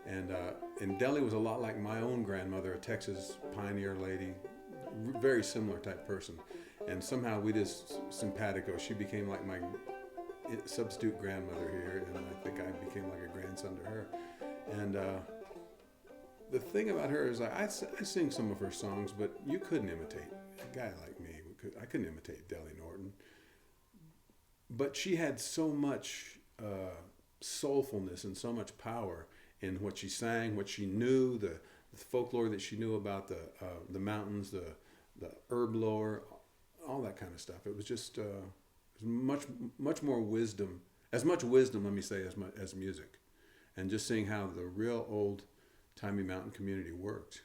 And Deli was a lot like my own grandmother, a Texas pioneer lady, very similar type person. And somehow we just simpatico. She became like my substitute grandmother here, and I think I became like a grandson to her. And the thing about her is I sing some of her songs, but you couldn't imitate a guy like me. I couldn't imitate Deli Norton. But she had so much soulfulness and so much power in what she sang, what she knew, the folklore that she knew about the mountains, the herb lore, all that kind of stuff. It was just much more wisdom, as much wisdom, let me say, as music, and just seeing how the real old timey mountain community worked.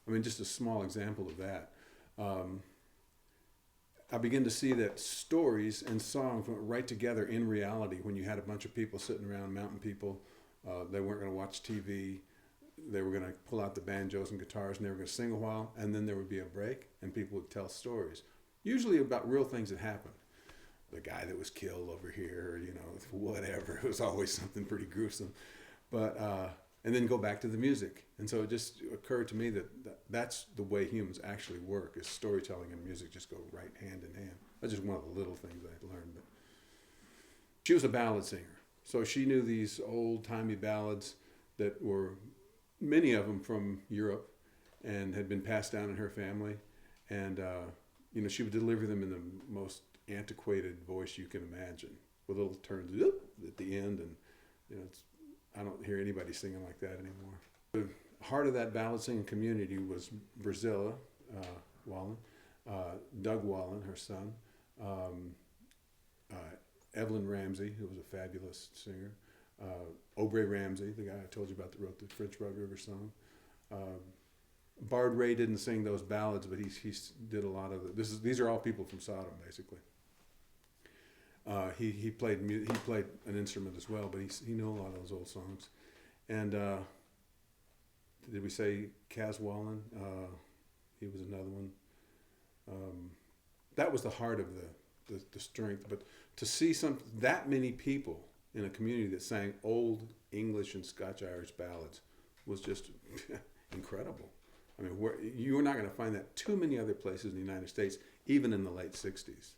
I mean, just a small example of that. I began to see that stories and songs went right together in reality when you had a bunch of people sitting around, mountain people. They weren't going to watch TV. They were going to pull out the banjos and guitars and they were going to sing a while, and then there would be a break and people would tell stories, usually about real things that happened. The guy that was killed over here, whatever. It was always something pretty gruesome. But and then go back to the music. And so it just occurred to me that that's the way humans actually work, is storytelling and music just go right hand in hand. That's just one of the little things I had learned. But she was a ballad singer. So she knew these old-timey ballads that were, many of them from Europe, and had been passed down in her family. And, she would deliver them in the most antiquated voice you can imagine, with little turns at the end. And, I don't hear anybody singing like that anymore. The heart of that ballad singing community was Brazilla Wallen, Doug Wallen, her son, Evelyn Ramsey, who was a fabulous singer, Aubrey Ramsey, the guy I told you about that wrote the French Broad River song. Bard Ray didn't sing those ballads, but he did a lot of these are all people from Sodom, basically. He played an instrument as well, but he knew a lot of those old songs. And did we say Kaz Wallen? He was another one. That was the heart of the strength. But to see that many people in a community that sang old English and Scotch-Irish ballads was just incredible. I mean, you were not going to find that too many other places in the United States, even in the late 60s.